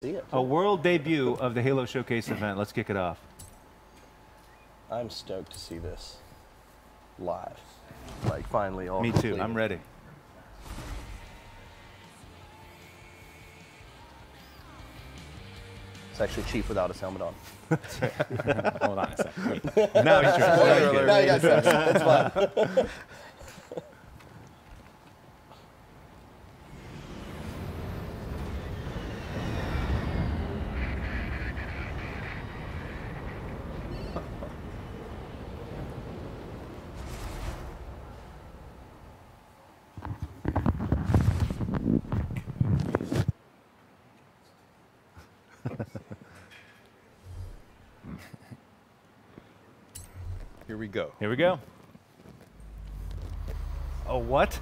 See it. A world debut of the Halo Showcase event. Let's kick it off. I'm stoked to see this live. Like, finally all Me completed. too. I'm ready. It's actually Chief without his helmet on. Hold on a second. Now he's Spoiler alert. Now you got stressed. It's fine. Here we go. Here we go. Oh, what?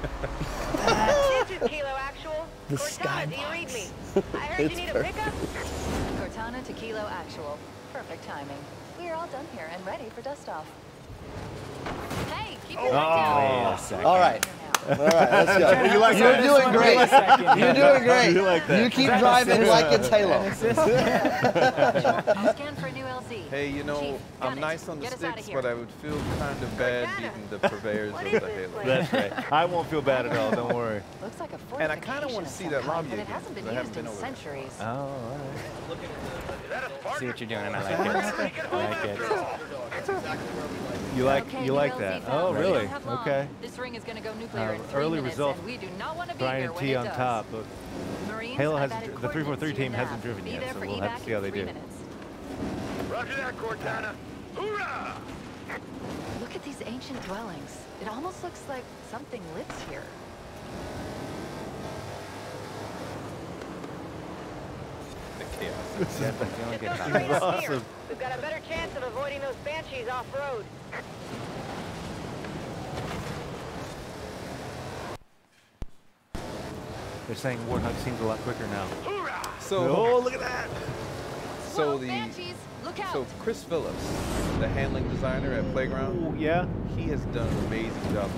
This is Kilo Actual. The Cortana, do you read me? I heard It's you need a perfect. pickup. Cortana to Kilo Actual. Perfect timing. We're all done here and ready for dust off. Hey, keep your head Wait a second. All right. All right, let's go. You like You're that? doing great. You're doing great. You like that? You keep driving like it's Halo. I'll scan for a new LZ. Hey, you know, Chief, got I'm it. nice on the Get us outta sticks, here. but I would feel kind of bad beating the purveyors What of is the this Halo. place? That's right. I won't feel bad at all. Don't worry. Looks like a And I kinda fortification wanna of see some that kind, lobby but it again, hasn't been because I haven't used in been over there. centuries. Oh, all right. See what you're doing, and I like it. I like it. You like Okay, you new like LZ that? found. Oh, We really? don't have long. Okay. This ring is going to go nuclear in 3 Early minutes, results. and we do not want to be Brian here and when T it on does. top. But Marines, Halo I've hasn't. added The 343 coordinates to team your hasn't nav. driven Be yet, there so for we'll have evac to see how in they 3 do. minutes. Roger that, Cortana. Hoorah! Look at these ancient dwellings. It almost looks like something lives here. The chaos. It's no straight here. We've got a better chance of avoiding those banshees off-road. They're saying Warthog seems a lot quicker now. So, Oh, look at that! so Whoa, the banshees, look out! so Chris Phillips, the handling designer at Playground, Oh, yeah. he has done an amazing job.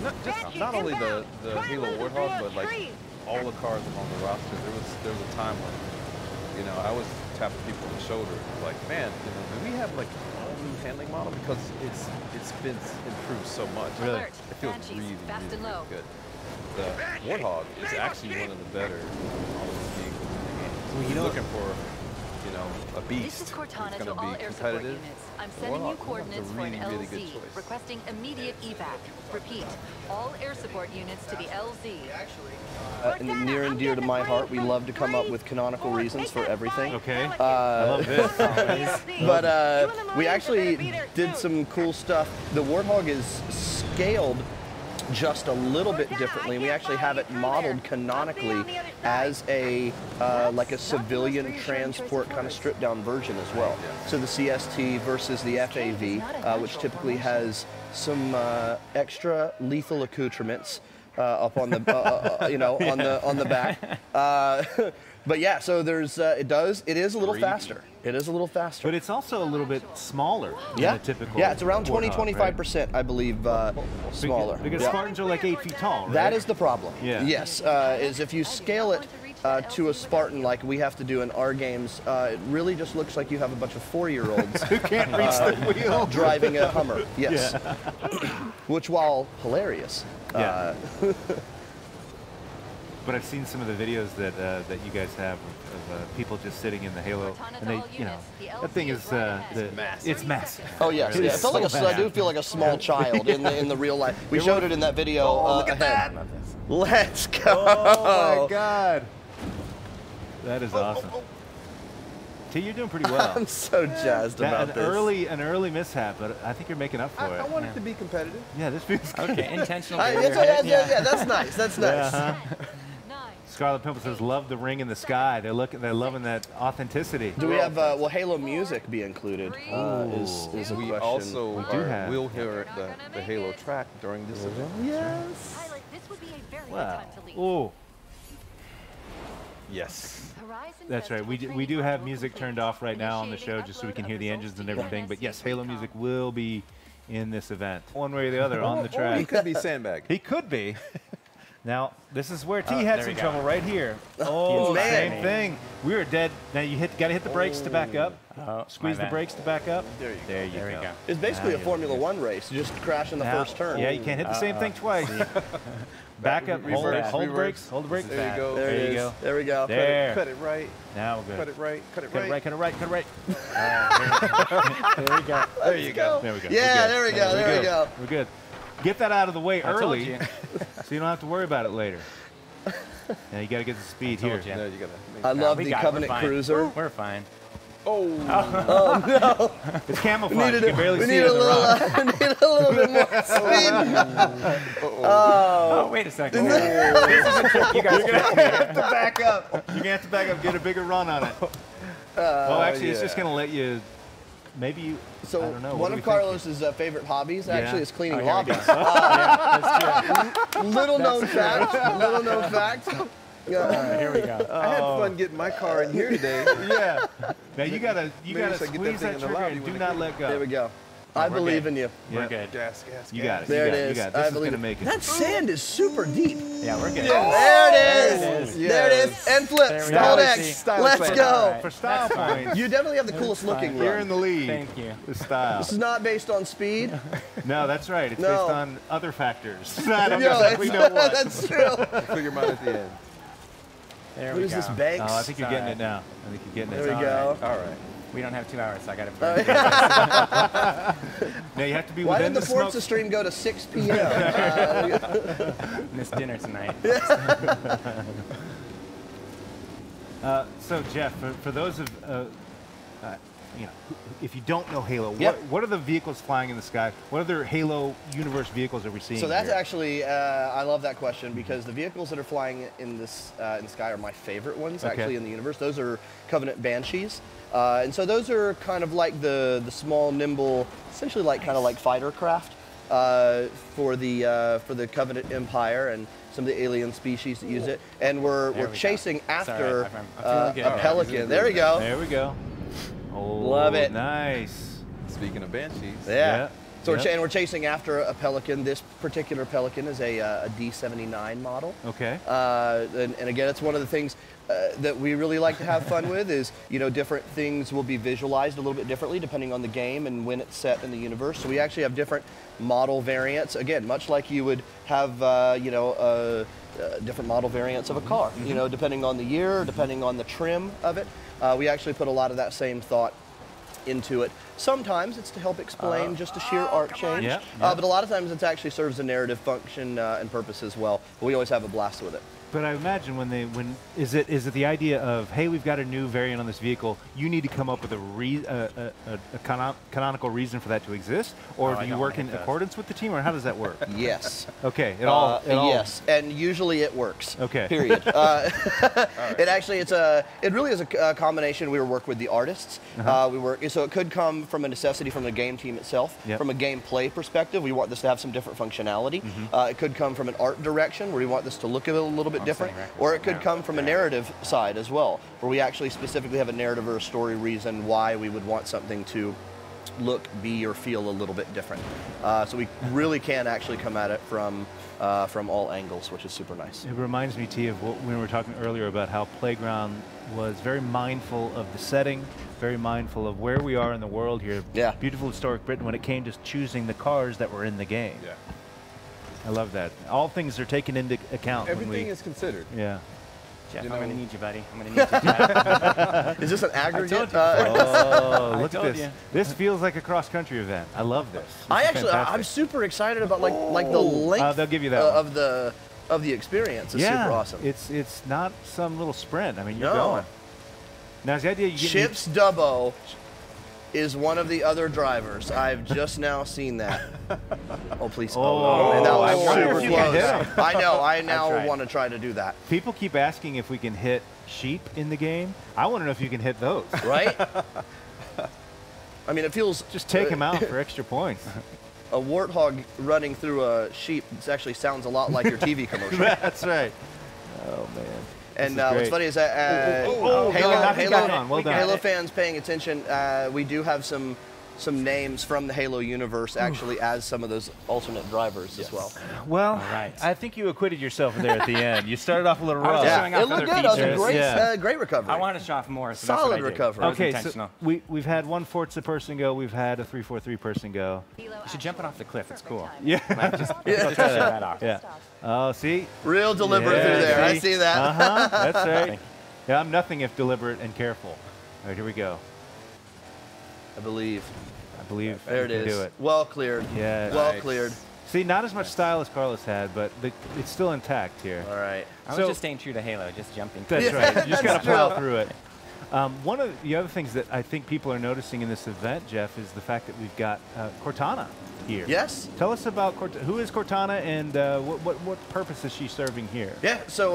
Not only the Halo Warthog, but like all the cars along the roster. There was a time when, you know, I was tapping people on the shoulder, like, man, you know, do we have like an all new handling model, because it's been improved so much. Really? Alert. It feels Banshees, really, fast really, and low. really good. The Warthog is actually one of the better all-new vehicles in the game. So if you're looking for, you know, a beast, This is Cortana it's to going all to be air support competitive. units. I'm sending you Warthog's coordinates a for an really, really good LZ. choice. Requesting immediate evac. Repeat, all air support units to the LZ. Near and dear to my heart, we love to come up with canonical reasons for everything. Okay. I love this. But we actually did some cool stuff. The Warthog is scaled just a little bit differently. We actually have it modeled canonically as a like a civilian transport kind of stripped down version as well. So the CST versus the FAV, which typically has some extra lethal accoutrements up on the you know, on the back. But yeah, so there's it is a little faster. It is a little faster. But it's also a little bit smaller than Yeah, a typical. yeah, it's around Warthog, 20-25%, I believe, smaller. Because Yeah. Spartans are like 8 feet tall, right? That is the problem. Yeah. Yes, is if you scale it to a Spartan like we have to do in our games, it really just looks like you have a bunch of 4-year-olds who can't reach the wheel driving a Hummer. Yes. Which, while hilarious, Yeah. But I've seen some of the videos that that you guys have of people just sitting in the Halo, and they, you know, that thing is it's massive. oh yes, It yeah. is It felt like so I do feel like a small child in the real life. We showed it in that video. Look at that! Let's go! Oh my God, that is awesome. T, you're doing pretty well. I'm so jazzed about this. An early mishap, but I think you're making up for it. I want it to be competitive. Yeah, this feels good. Okay, intentional. Yeah, that's nice. That's nice. Uh-huh. Scarlet Pimple says, "Love the ring in the sky." They're loving that authenticity. Do we have will Halo music be included? Is a We question. also will have. hear the Halo track during this event. Yes. Pilot, this would be a very good Wow. time to leave. Ooh, Yes. Horizon that's right. Festival We do training have module music complete. turned off right now on the Initiating show, just so we upload can of hear the results engines to and everything. But yes, Halo UNSC music will be in this event, one way or the other, on the track. He could be sandbag. He could be. Now, this is where T had some trouble right here. Oh, man. Same thing. We were dead. Now, you got to hit the brakes to back up. Squeeze the brakes to back up. There you go. It's basically a Formula One race. You just crash in the first turn. Yeah, you can't hit the same thing twice. Back up, hold the brakes, hold the brakes. There you go. There you go. There we go. There. Cut it right. Now we're good. Cut it right. Cut it Cut it right. right, cut it right, cut it right. There you go. There you go. There we go. Yeah, there we go. There we go. We're good. Get that out of the way early, you. so you don't have to worry about it later. Now you got to get the speed here. There you go. I love We the got it. Covenant We're fine. Cruiser. We're fine. Oh no! It's camouflage. You can barely we see need it a in the little. rock. We need a little bit more speed. Oh, wait a second. This is a trick you guys You're gonna have to back up. You're gonna have to back up, get a bigger run on it. Well, actually, it's just gonna let you. Maybe you. So I don't know. one of Carlos's favorite hobbies actually is cleaning here we lobbies. That's true. Little known fact. Little known fact. Here we go. I had fun getting my car in here today. Yeah. Now you gotta Maybe I should get squeeze that thing that in the trigger lobby and when do it not comes. let go. There we go. I we're believe good. in you. We're Yeah. good. Gas. You got it. There you it got is. You got it. I This is believe gonna make it. That sand is super deep. Yeah, we're good. There it is. There it is. There it is. And flip. There we go. Hold Stylish. X. Stylish Let's play. go. All right. For style That's fine. points, You definitely have the coolest looking you're run. in the lead. Thank you. The style. This is not based on speed. No, that's right. It's No. based on other factors. I don't No, know exactly know what. that's true. Figure them out at the end. There What we is go. this, Banks? Oh, I think you're It's getting it now. I think you're getting There it. we go. All right. We don't have 2 hours, so I got to Oh, burn. Now you have to be Why within did the smoke. Forza stream go to 6 p.m.? Miss dinner tonight. So Jeff, for those of you know, if you don't know Halo, Yep. what are the vehicles flying in the sky? What other Halo universe vehicles are we seeing? So that's here? actually, I love that question because the vehicles that are flying in this in the sky are my favorite ones Okay. actually in the universe. Those are Covenant Banshees, and so those are kind of like the small, nimble, essentially like kind of like fighter craft for the Covenant Empire and some of the alien species that use it. And we're we go. chasing after I'm feeling good. a Pelican. There we go. There we go. Oh, Love it. Nice. Speaking of Banshees. Yeah. So Yep. we're chasing after a Pelican. This particular Pelican is a D79 model. Okay. And again, it's one of the things that we really like to have fun with is, you know, different things will be visualized a little bit differently depending on the game and when it's set in the universe. So we actually have different model variants. Again, much like you would have, you know, different model variants of a car, you know, depending on the year, depending on the trim of it. We actually put a lot of that same thought into it. Sometimes it's to help explain just a sheer art change, Yeah, but a lot of times it actually serves a narrative function and purpose as well. But we always have a blast with it. But I imagine when is it the idea of, hey, we've got a new variant on this vehicle, you need to come up with a canonical reason for that to exist, or I do you don't work think in it does. accordance with the team, or how does that work? Yes. Okay, Yes, and usually it works. Okay. Period. It actually, it really is a combination. We work with the artists. So it could come from a necessity from the game team itself. Yep. From a gameplay perspective, we want this to have some different functionality. It could come from an art direction where we want this to look a little bit different, or it could come from a narrative side as well, where we actually specifically have a narrative or a story reason why we would want something to look, be, or feel a little bit different. So we really can actually come at it from all angles, which is super nice. It reminds me, T, of when we were talking earlier about how Playground was very mindful of the setting, very mindful of where we are in the world here. Yeah. Beautiful historic Britain when it came to choosing the cars that were in the game. Yeah. I love that. All things are taken into account. Everything is considered. Yeah. Jeff, You I'm going know- to need you, buddy. I'm going to need you, Jeff. Is this an aggregate? Oh, look told at this. you. This feels like a cross-country event. I love this. I This is actually, I'm fantastic. super excited about like the length they'll give you that one. of the experience. It's yeah, super awesome. It's not some little sprint. I mean, you're No. going. Now, is the idea you get Chips Dubbo is one of the other drivers. I've just now seen that. Oh, please. Oh, and that was I wonder super if you can hit close. him. I know. I now tried. want to try to do that. people keep asking if we can hit sheep in the game. I want to know if you can hit those. Right? I mean, it feels Just take them out for extra points. a warthog running through a sheep. It actually sounds a lot like your TV commercial. That's right. Oh man. And This is what's great. funny is that Well done. Halo fans paying attention, we do have some some names from the Halo universe actually as some of those alternate drivers as well. Well, right. I think you acquitted yourself there at the end. You started off a little I was rough. just Yeah, showing off it looked other good. That was a features. great, Yeah. great recovery. I wanted to show off more, so Solid that's what I did. recovery. That was Okay, intentional. so we've had one Forza person go. We've had a 343 person go. Kilo You should jump it actual. off the cliff. It's Perfect cool. timing. Yeah. Like, just Yeah. show that off. Yeah. Oh, see? Real deliberate Yeah, through there. I see? see that. Uh-huh. That's right. Thank Yeah, I'm nothing if deliberate and careful. All right, here we go. I believe. I believe There it we can is. do it. Well cleared. Yeah. Well Nice. cleared. See, not as much style as Carlos had, but it's still intact here. All right. I was So- just staying true to Halo, just jumping. That's Yeah, right. You just got that's to plow true. through it. One of the other things that I think people are noticing in this event, Jeff, is the fact that we've got Cortana here. Yes. Tell us about who is Cortana and what purpose is she serving here? Yeah, so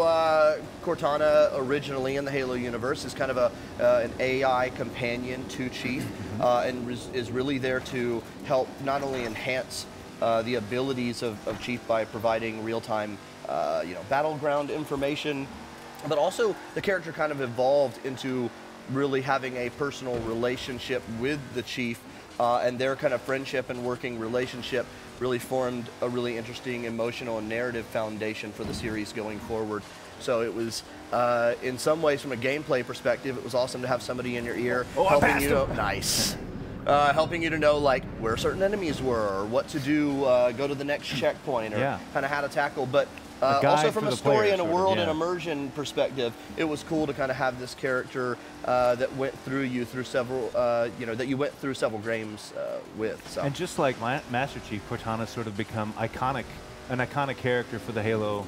Cortana originally in the Halo universe is kind of an AI companion to Chief and is really there to help not only enhance the abilities of Chief by providing real-time battleground information, but also the character kind of evolved into really having a personal relationship with the Chief, and their kind of friendship and working relationship really formed a really interesting emotional and narrative foundation for the series going forward. So it was, in some ways, from a gameplay perspective, it was awesome to have somebody in your ear helping you know, helping you to know like where certain enemies were, or what to do, go to the next checkpoint, or kind of how to tackle. But also from a story and a world and immersion perspective, it was cool to kind of have this character that went through you through several, that you went through several games with. So. And just like Master Chief, Cortana's sort of become an iconic character for the Halo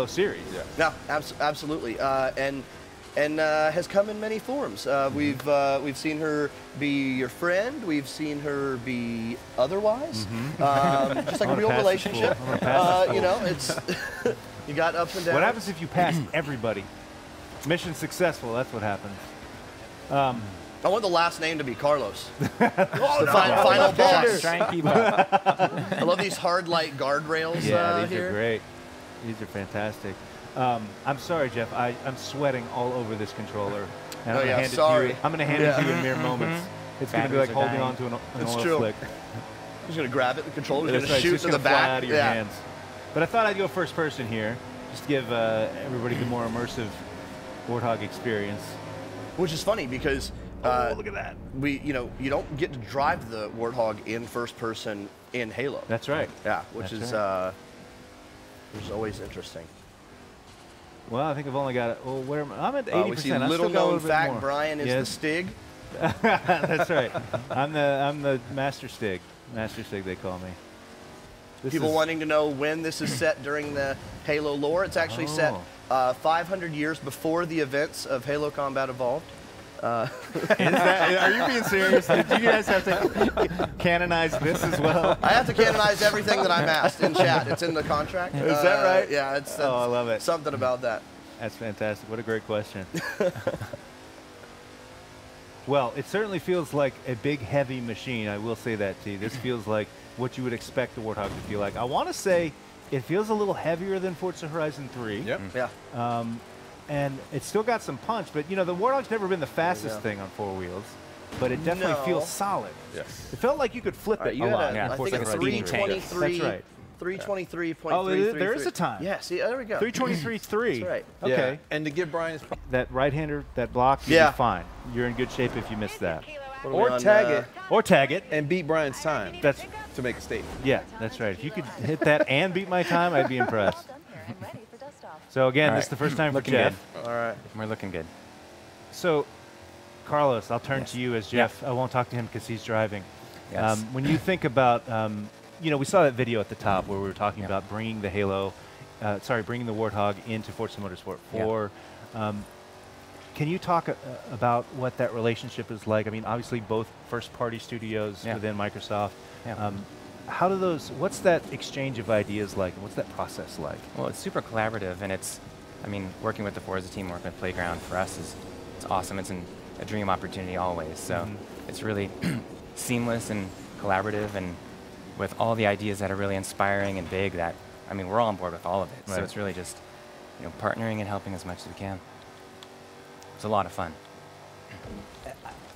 series. Yeah, absolutely. And has come in many forms. We've seen her be your friend. We've seen her be otherwise, just like a real relationship. It's you got ups and downs. What happens if you pass everybody? Mission successful. That's what happens. I want the last name to be Carlos. The final boss. Try and keep up. I love these hard light guardrails Yeah, these here. are great. These are fantastic. I'm sorry, Jeff. I'm sweating all over this controller. And I'm gonna hand it to you. I'm going to hand it to you in mere moments. It's going to be like Batteries are holding dying. on to an It's oil true. slick. I'm just gonna grab it. The controller's That's gonna right, it's shoot just to the gonna fly back. out of your hands. But I thought I'd go first person here, just to give everybody the more immersive Warthog experience. Which is funny because Look at that. you don't get to drive the Warthog in first person in Halo. That's right. Yeah, which That's which is always interesting. Well, I think I've only got where am I? I'm at 80%. We see I little still got a known little bit fact: more. Brian is Yes. the Stig. That's right. I'm the Master Stig. Master Stig, they call me. This People is- wanting to know when this is set during the Halo lore. It's actually set 500 years before the events of Halo Combat Evolved. Are you being serious? Did you guys have to canonize this as well? I have to canonize everything that I'm asked in chat. It's in the contract. Is that right? Yeah, it's Oh, I love it. Something about that. That's fantastic. What a great question. Well, it certainly feels like a big, heavy machine. I will say that to you. This feels like what you would expect the Warthog to feel like. I want to say it feels a little heavier than Forza Horizon 3. Yep. Yeah. And it's still got some punch, but the Warthog's never been the fastest thing on four wheels, but it definitely No. feels solid. Yes. It felt like you could flip it You a had lot. a, Yeah, I Forza think a Horizon 323. That's right. 323.333. Oh, there is a time. Yeah, see, there we go. 323.3. That's right. Okay. Yeah. And to give Brian's That right-hander, that block, you'll Yeah. be fine. You're in good shape if you miss that. What are we or on, tag it Or tag it. and beat Brian's time That's to make a statement. Yeah, that's right. If you could hit that and beat my time, I'd be impressed. All done here and ready for dust off. So again, All this is right. the first time for Looking Jeff. All right. We're looking good. So, Carlos, I'll turn to you as Jeff. I won't talk to him because he's driving. Yes. When you think about, we saw that video at the top where we were talking about bringing the bringing the Warthog into Forza Motorsport 4. Can you talk about what that relationship is like? I mean, obviously both first-party studios within Microsoft. Yeah. How do what's that exchange of ideas like, and what's that process like? Well, it's super collaborative, and working with the Forza team, working with Playground, for us it's awesome. It's a dream opportunity always. So it's really seamless and collaborative, and with all the ideas that are really inspiring and big we're all on board with all of it. Right. So it's really just, partnering and helping as much as we can. It's a lot of fun.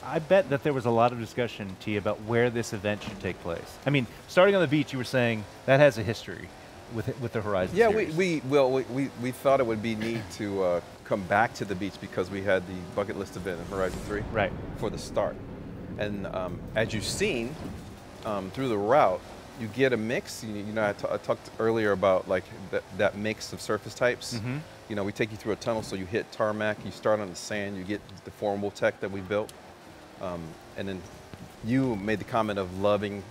I bet that there was a lot of discussion, T, about where this event should take place. I mean, starting on the beach, you were saying that has a history with the Horizon series. we thought it would be neat to come back to the beach because we had the bucket list event in Horizon 3 Right. for the start. And as you've seen through the route, you get a mix. You know, I talked earlier about like that mix of surface types. Mm-hmm. You know, we take you through a tunnel, so you hit tarmac, you start on the sand, you get the formable tech that we built. And then you made the comment of loving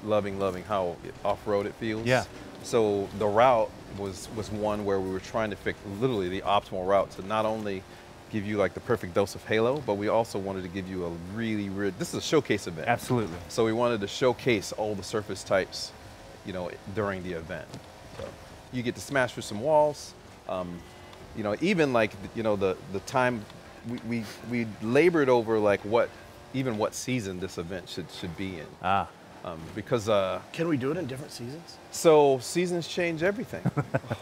how off-road it feels. Yeah. So the route was one where we were trying to pick literally the optimal route to not only give you like the perfect dose of Halo, but we also wanted to give you a really, this is a showcase event. Absolutely. So we wanted to showcase all the surface types, you know, during the event. So you get to smash through some walls. You know, even like, you know, the time we labored over like what season this event should be in. Ah. Because Can we do it in different seasons? so seasons change everything.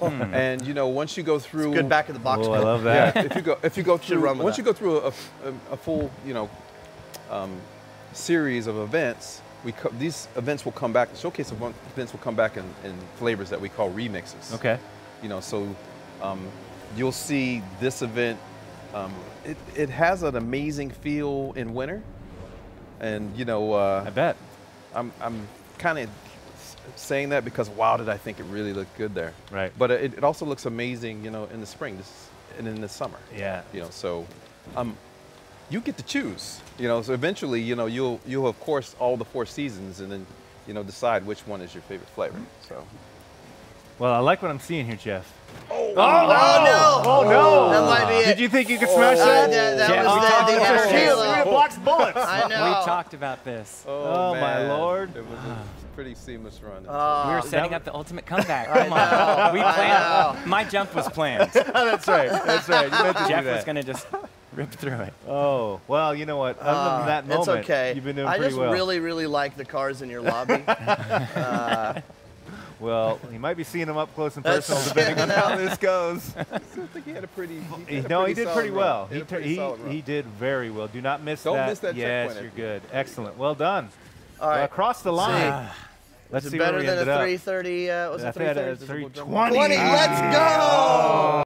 And you know, once you go through Good back of the box. Oh, I love that. yeah, if you go through run with once that. you go through a full, you know, series of events, these events will come back. The showcase events will come back in flavors that we call remixes. Okay. You know, so you'll see this event. It has an amazing feel in winter, and you know, I bet. I'm kind of saying that because wow, did I think it really looked good there? Right. But it also looks amazing, you know, in the spring and in the summer. Yeah. You know, so you get to choose. You know, so eventually, you know, you'll of course all the 4 seasons, and then you know decide which one is your favorite flavor. So. Well, I like what I'm seeing here, Jeff. Oh, no! Oh, no! That might be it. Did you think you could smash that? That Yeah, was we talked the about extra this. Halo. It blocks bullets. I know. We talked about this. Oh, my man. Lord. It was a pretty seamless run. We were setting up the ultimate comeback. I Come on. know, We I planned. My jump was planned. That's right. That's right. You meant to do Jeff was that. going to just rip through it. Oh, well, you know what? Other than that moment, It's okay. you've been doing I pretty just well. really like the cars in your lobby. Well, you might be seeing them up close and That's- personal depending on how this goes. I think he had a pretty. No, he did pretty well. He He did very well. Do not miss Don't that. miss that Yes, checkpoint. you're good. Excellent. Well done. All right. Across the line. Let's Is see it where better we than ended a up. 330? Was I it think I had a 330? 320. 20. Let's go!